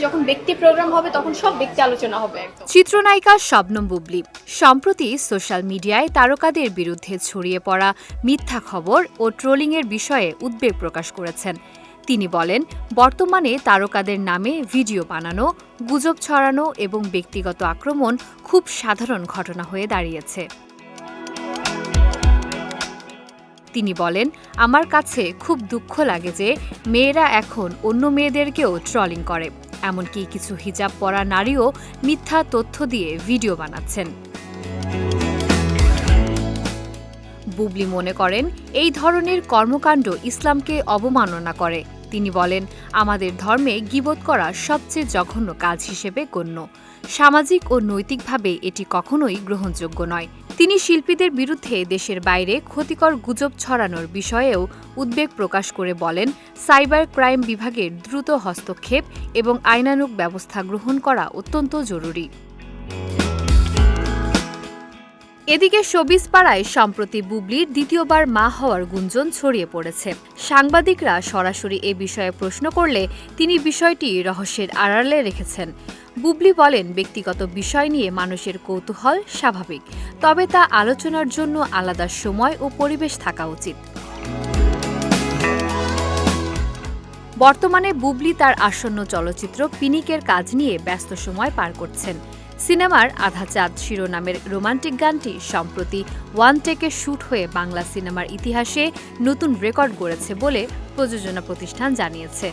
যখন ব্যক্তি প্রোগ্রাম হবে তখন সব ব্যক্তি আলোচনা হবে একদম। চিত্রনায়িকা শবনম বুবলী সম্প্রতি সোশ্যাল মিডিয়ায় তারকাদের বিরুদ্ধে ছড়িয়ে পড়া মিথ্যা খবর ও ট্রোলিংয়ের বিষয়ে উদ্বেগ প্রকাশ করেছেন। তিনি বলেন, বর্তমানে তারকাদের নামে ভিডিও বানানো, গুজব ছড়ানো এবং ব্যক্তিগত আক্রমণ খুব সাধারণ ঘটনা হয়ে দাঁড়িয়েছে। তিনি বলেন, আমার কাছে খুব দুঃখ লাগে যে মেয়েরা এখন অন্য মেয়েদেরকেও ট্রলিং করে, এমনকি কিছু হিজাব পরা নারীও মিথ্যা তথ্য দিয়ে ভিডিও বানাচ্ছেন। বুবলী মনে করেন, এই ধরনের কর্মকাণ্ড ইসলামকে অবমাননা করে। তিনি বলেন, আমাদের ধর্মে গীবত করা সবচেয়ে জঘন্য কাজ হিসেবে গণ্য। সামাজিক ও নৈতিকভাবে এটি কখনোই গ্রহণযোগ্য নয়। তিনি শিল্পীদের বিরুদ্ধে দেশের বাইরে ক্ষতিকর গুজব ছড়ানোর বিষয়েও উদ্বেগ প্রকাশ করে বলেন, সাইবার ক্রাইম বিভাগের দ্রুত হস্তক্ষেপ এবং আইনানুগ ব্যবস্থা গ্রহণ করা অত্যন্ত জরুরি। এদিকে শোবিজ পাড়ায় সম্প্রতি বুবলীর দ্বিতীয়বার মা হওয়ার গুঞ্জন ছড়িয়ে পড়েছে। সাংবাদিকরা সরাসরি এ বিষয়ে প্রশ্ন করলে তিনি বিষয়টি রহস্যের আড়ালে রেখেছেন। বুবলী বলেন, ব্যক্তিগত বিষয় নিয়ে মানুষের কৌতূহল স্বাভাবিক, তবে তা আলোচনার জন্য আলাদা সময় ও পরিবেশ থাকা উচিত। বর্তমানে বুবলী তার আসন্ন চলচ্চিত্র পিনিকের কাজ নিয়ে ব্যস্ত সময় পার করছেন। সিনেমার আধা চাঁদ শিরোনামের রোমান্টিক গানটি সম্প্রতি ওয়ান টেকে শুট হয়ে বাংলা সিনেমার ইতিহাসে নতুন রেকর্ড গড়েছে বলে প্রযোজনা প্রতিষ্ঠান জানিয়েছে।